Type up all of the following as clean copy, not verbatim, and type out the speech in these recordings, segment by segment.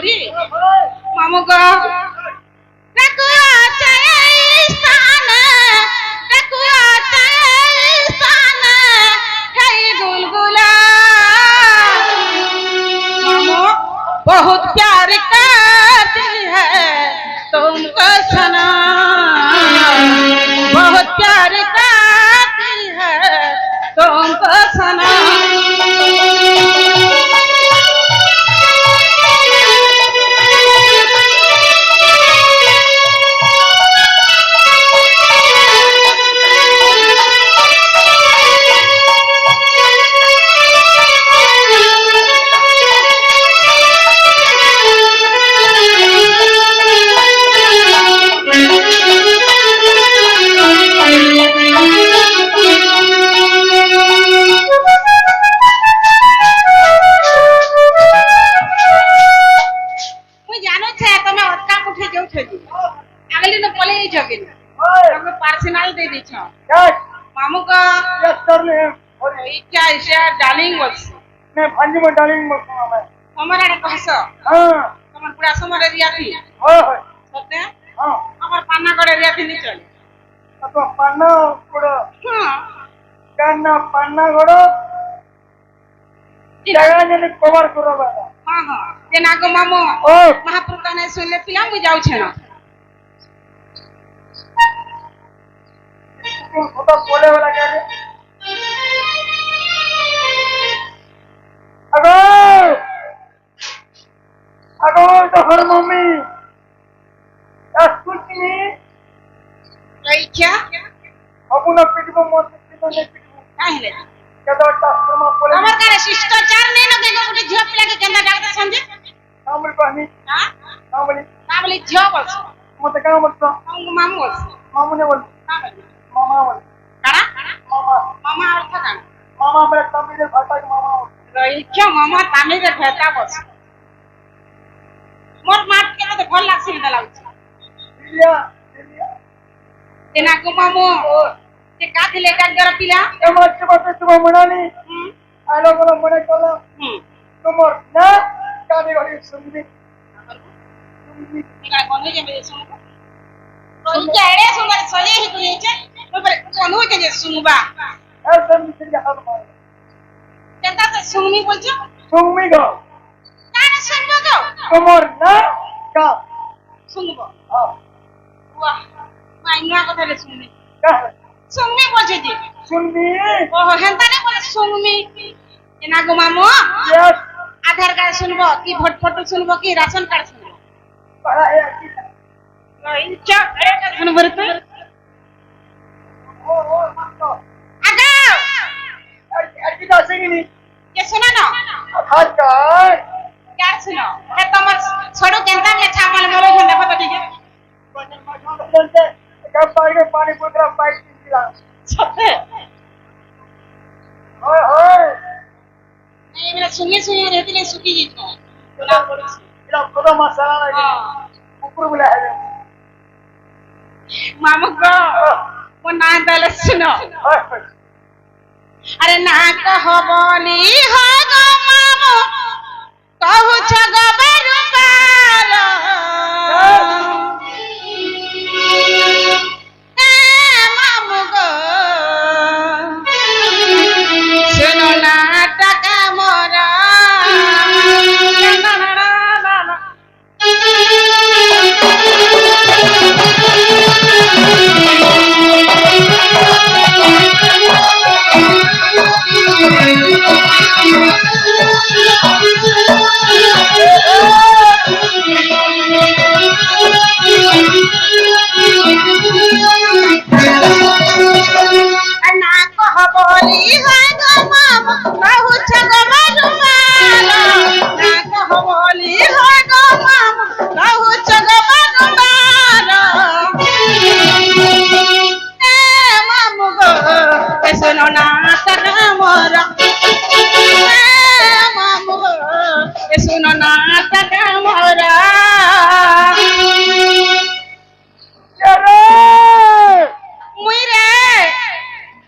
করি মামু গো ডাকুয়া চাই স্থান ডাকুয়া চাই স্থান হে গুলগুলা मामू बहुत प्यार करती है तुमको सना बहुत प्यार करती है तुमको सना मामू का क्या ऐसे डार्लिंग बोलছে मैं भांजी में डार्लिंग बोलता मैं हमारा ने कहसो हां তোমার পুরা সমরে রিয়া থি হয় হয় সত্যি हां আমার পান্না করে রিয়া থি নি চলে तो पाना कोड़ हां कान्ना पाना कोड़ जगह ने कवर करो बाबा हां हां जे नागो मामू ओ महापुरुष ने सुनले पिला मु जाउ छे ना तो बोले वाला क्या है अगो अगो तो हर मम्मी कुछ नहीं रही क्या अब ना पिटबो मत पिटबो नहीं पिटबो काहे कदा ट्रांसफर में बोले हमर करे शिष्टाचार नहीं लगे गोटे झियो पिला के केंदा डालते संजे कामली पानी हां कामली काबली झियो बोलछ मत काम मत हमको मामू बोलछ मामू ने बोल काबली मामा बोल काड़ा मामा मामा अर्थ कान मामा मेरे तमिल भाषा के मामा रही क्या मामा तामे के भेता बोलछ मोर मात के तो भल लागछ न लागछ लिया लिया तेना को मामू ते का दिले का जरा पिला ए मत के बात तुम मनानी आलो बोलो मने कोलो तुमर ना काने गड़ी सुनबी सुनबी निका कोन जे बे सुन तो इनके एड़े सुंदर सजे ही कोई छे पर कोन हो जे सुनबा ए सुनबी के हाल मार केंदा से सुनमी बोलछ सुनबी गो काने सुनबो गो तुमर ना का सुनबो हां वाह माइनुआ কথা রে सुनमी का सुनमी बोलछ जी सुनबी ओ हेंता ने बोले सुनमी एना गो मामू यस आधार कार्ड सुनबो की भोट फोटो सुनबो की राशन कार्ड सुनबो पढ़ा है की इंचा अरे का सुनबो रे ओ मत आगा अजी का सिंगनी ये सुना ना आधार कार्ड क्या सुनो है तमर छोड़ो केंता में छापल मोरो जो देखो तो ठीक है चलते कब पानी पुत्रा पाइप पिला छपे ओए ओए नहीं मेरा सुनिए रहती ले सुखी जी तो ना पड़ी इला खुदा मसाला लगे हां ऊपर बुला है मामू को वो ना दल सुनो अरे ना कहो बोली हो गो मामू कहू छगो बरुबार ए मामू गो सुनो ना टका मोरा ना ना ना ना ना कह बोली है गो मामू कहू छगो बरुबार ना कह बोली है गो मामू कहू छगो बरुबार ए मामू गो ए सुनो ना टका मोरा ए मामू गो ए सुनो ना टका मोरा अरे मुई रे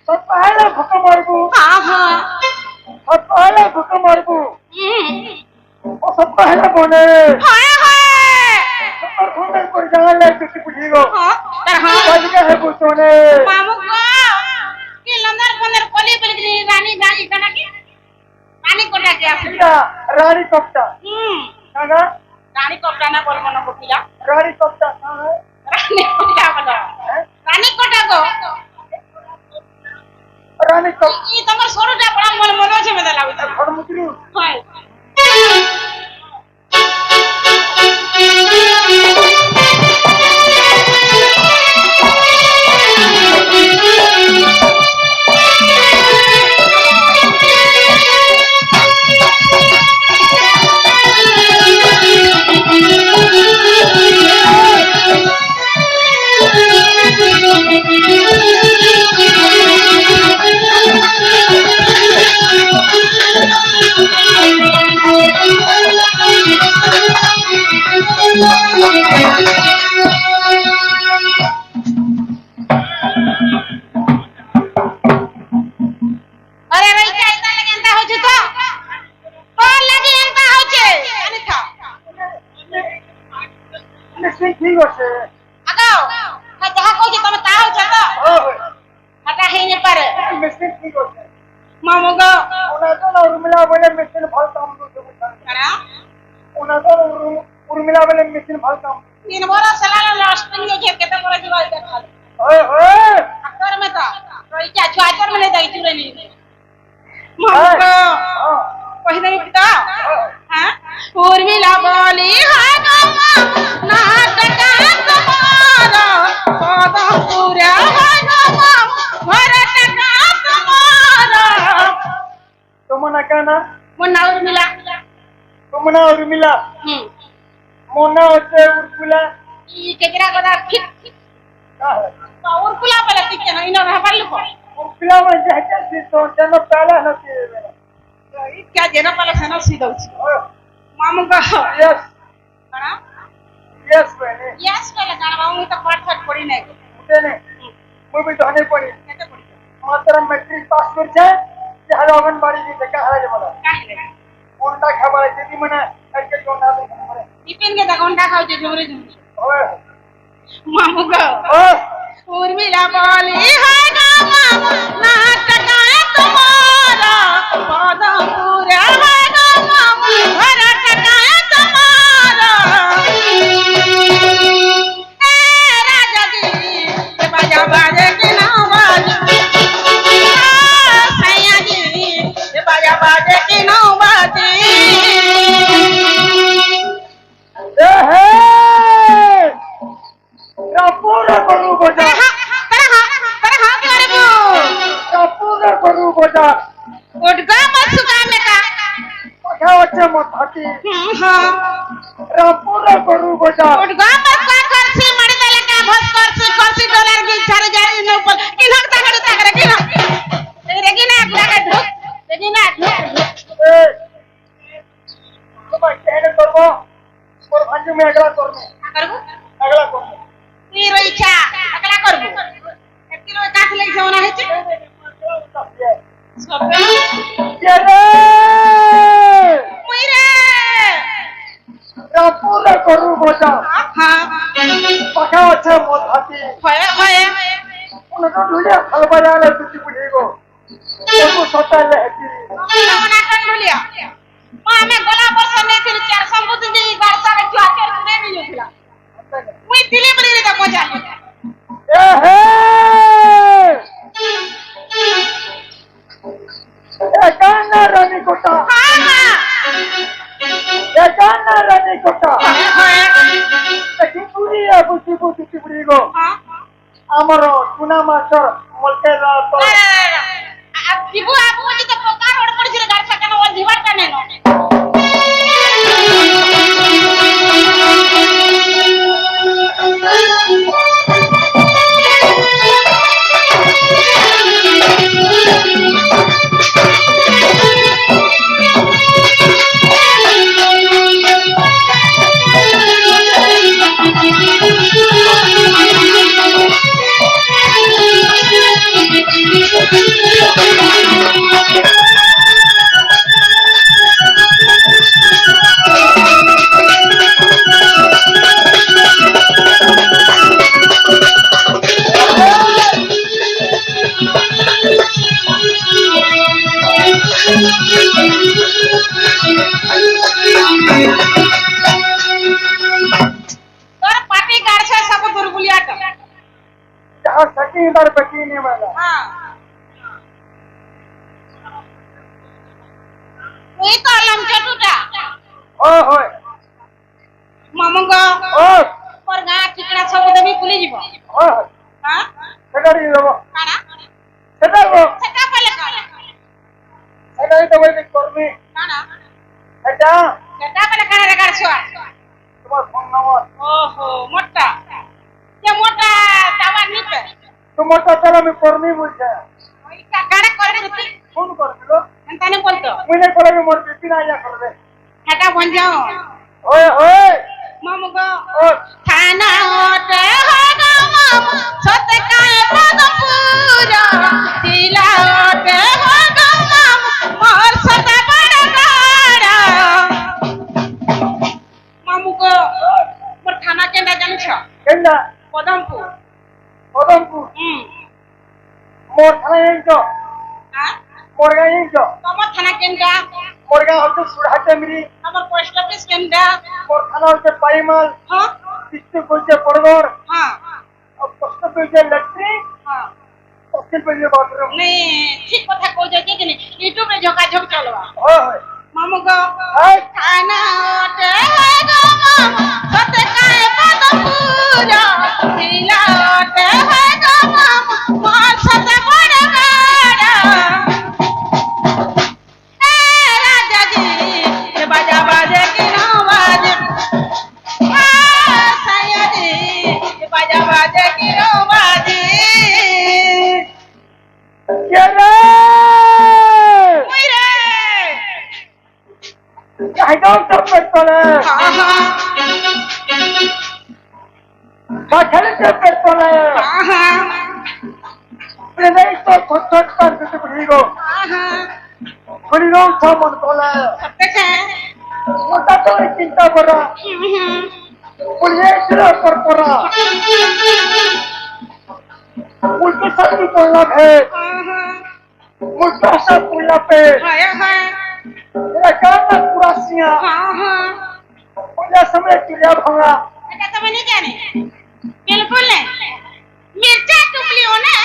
सब पहले भूख मारबू हाँ हाँ सब पहले भूख मारबू वो सब पहले बोले हाँ मुने कोई जान ले तुझे बुझीगो तर हाँ बजके है बुतोने मामू को कि लंदर बंदर कोली बलगरी रानी रानी कना की रानी कोटा के आसी क्या रानी कप्ता कागा रानी कोटा ना बोल मनो कोपिला रानी कप्ता कहाँ है रानी कोटा बोलो रानी कोटा को रानी कप्ता ई तमर सोरुटा बड़ा मन मनो छे मजा लागु छ घर मुकरी हाय अरे रही क्या इतना लगे एंता हो तो कौन लगी एंता हो छे जाने था निश्चित ठीक होছে आगाओ मैं जहां को जे तमे ता हो छ तो हटा है ने पर निश्चित ठीक होছে मामू गो ওনা তো উর্মিলা বলে মেশিন ভাল কাম করতে करा ওনা তো উর্মিলা বলে মেশিন ভাল কাম तीन बार सलाला लास्टिंग के केते करे जो आइ देखा ओए ओए अक्कर में था रोई क्या छातर में ले जाई चुरे नहीं मामू गो हां पहिने बिता हां उर्मिला बोली हां गो नाटका तुम्हारा पद पूरा हां गो भरत का तुम्हारा তোমনা কানা मुन्ना उर्मिला তোমনা উর্মিলা মোনা হচ্ছে উর্মিলা ई केकरा गदा फिट उर्मिला पहले ठीक है ना इनो रहबर लिखो उर्मिला में जाके तो जन पहला नती मेरा ई क्या जेना पहले सनो सीधा उची मामू का यस करा यस बहने यस पहले जानवा हूं तो फट पड़ी नहीं मुझे ने मैं भी धने पड़ी कैसे पड़ी मात्र मैट्रिक पास कर जाए कि हर आंगनबाड़ी की जगह है बोला काहे रे उनका खबर है कि मने ऐसे जो ना दे हमारे टिफिन के दगोंडा खाओ जे जोरे जोरे ओए मामू का ओए उर्मिला बोली हाय गा मामू नाटका तुम्हारा पद पूरा हाय गा मामू भरत का तुम्हारा ए राजा जी बाजा बाजे के ना बाजे सैया जी बाजा बाजे के ना बाजे ए हे रापूरा करू बजा रापूरा करू बजा उठगा मत सुका में का पठा वच्चे मत हटी हां रापूरा करू बजा उठगा मत का करसी मड़ी देले का भस करसी डॉलर की छारे जाए न ऊपर किनक ताकर किनक रेगिना रेगिना ए तुम कहने करबो और भांजू में अगला करबो करबो अगला करबो तीरो इच्छा अगला करबो 1 किलो काट ले सोना है छ सब ये रे मुइरे रापूरा करू बजा हां पठा वच्चे मत हटी होए उनको ढूंढिया फल बजा ले तुझे बुझेगो उनको सोता ले हटी ना कर लिया हमें गला बरसा नहीं थी चार संबुद्ध जी गारसा के चाकर नहीं नहीं थिला मुई दिली बली रे मजा ए हे ए काना रानी कोटा हां ए काना रानी कोटा हां देखी पूरी है बुद्धि बुद्धि पूरी गो हां ଆମର ଟୁନା ମାଷ୍ଟର ମଲକେର ତ अब जीबू आप मुझे तो पोकार रोड पड़ जिरे गारसा का वो जीवा का नहीं बेटी इधर बेटी नहीं वाला हां ওই তো আলাম চটুটা ओ होय মামুঙ্গ ओ পর গা ঠিকনা সব দেবি ভুলি যাব ओ হ্যাঁ সেটাই দেব কানা সেটাই দেব সেটা পেলে কানা সেটাই তো বলি করবি কানা এটা সেটা পেলে কানা রে কারছো তোমার ফোন নম্বর ওহো মোটা কে মোটা তাওয়া নিতে তোমারটা তাহলে আমি করবি বলছে ওই কানা করে তুই ফোন করে দিল এন্তানে বলতো মুইনে করে মোর বিপি না ইয়া করবে সেটা বঞ্জাও ওই ওই মামুঙ্গ ও থানা ওটে হগো মামু সতে কায়ে পদপুরা দিলা ওটে হগো মামু মোর সতে বড় বড় মামুঙ্গ মোর থানা কেন্দ্র জানিছ কেন্দ্রা পদমপুর পদমপুর হুম মোর থানা ইঞ্চো হ্যাঁ মোর গাঁ ইঞ্চো তোমার থানা কেন্দ্র মোর গাঁ হচ্ছে সুরহাটে মিরি আমার পোস্ট অফিস কেন্দ্র মোর থানা হচ্ছে পাইমাল হ্যাঁ ডিস্ট্রিক্ট হচ্ছে বড়গড় হ্যাঁ আর পোস্ট হচ্ছে লেট্রি হ্যাঁ তহসিল হচ্ছে বাথরুম নে ঠিক কথা কইছো যে দিন ইউটিউবে ঝোকাঝোক চলবা হয় হয় মামুঙ্গ এই থানা ওটে হগো মামু সতে কায়ে পদপুরা দিলা ওটে হগো মামু মোর সতে বড় বড় এ রাজাজি এ বাজা বাজে কি না বাজে আ সায়াজি এ বাজা বাজে কি না বাজে কে রে ওই রে হাইদাও চপ্পল তোলে আহা বাছালে চপ্পল তোলে আহা প্রেমেই তো খচ্চট পার দিতে বুঝিগো আহা বুঝিগো সামন তোলে দেখে ওটা তো চিন্তা করো বুঝিয়ে ছিল পর করা उल्टी सर्दी बोलना है उल्टा सा बोलना पे मेरा गाना पूरा सिया मुझे समय चिड़िया भंगा এটা তুমি नहीं জানে बिल्कुल नहीं मिर्चा टुकली हो ना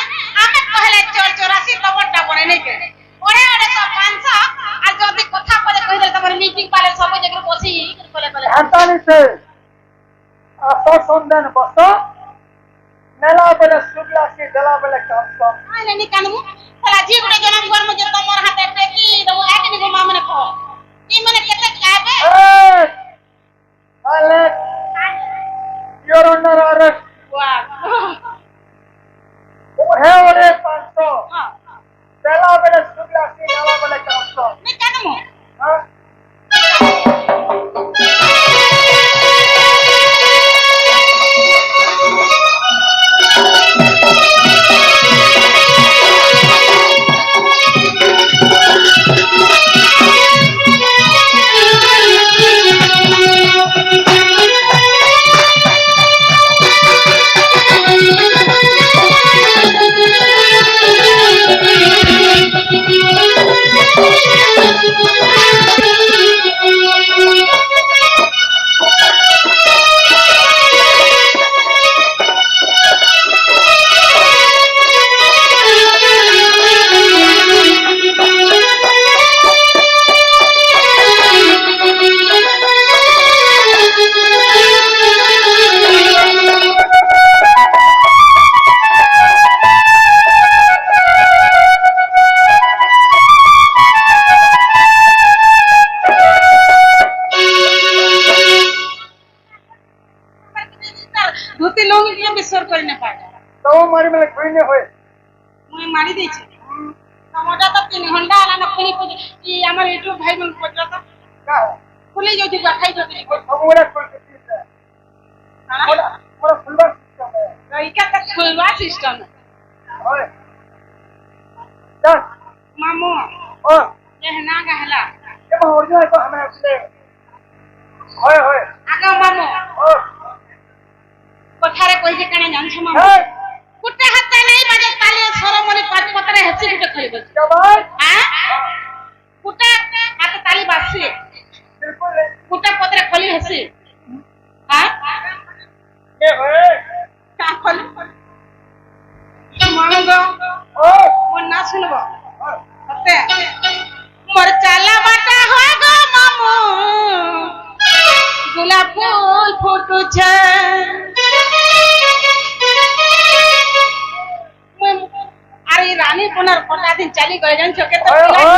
আমি কহলে চোর চোরাসি খবরটা পড়ে নাই কে ওরে ওরে সব পাঁচশো আর যদি কথা বলে কই দিলে তোমার মিটিং পালে সব জায়গায় বসি বলে বলে हंतानी से आसो संदन बसो मेला बेले सुगला से गला बेले काम काम আইলে নি কানমু তালা জি গুড়ে জনম গরম যে তোমার হাতে টেকি দেবো একনি গো মামনে কো ই মানে কেতে খাবে Hey! Alex! You're under arrest. বাহ है और 500 হ্যাঁ पहला बेले सुगला से गला बेले काम काम নি কানমু हाँ ধুতি লুঙ্গি দিয়ে বিসর করে না পারে तो हमारी में कोई नहीं हुए মুই মারি দিয়েছি টমাটা তো 3 ঘন্টা আলা না খুলি খুলি কি আমার ইউটিউব ভাই মন পড়লো তো क्या है খুলি যদি দেখাই যদি वो समूरा कोई चीज है मोरा मोरा फुलबार सिस्टम है এইটা তো খুলবা সিস্টেম होए चल মামু ओ এ না গাহলা ये ओरिजिनल को हमें अपने होए होए আগা মামু ओ কথারে কইছে কেন জানছ মামু है কুটে হাতে নাই বাজে তালে সরমনি পাঁচ পতরে হেসি কুটে খুলি বলছে क्या बात হ্যাঁ কুটে হাতে তালি বাসি बिल्कुल नहीं কুটে পতরে খুলি হেসি হ্যাঁ ये होए কা খুলি গালি করে জান চোখে তো ওই, বিলাট ওই,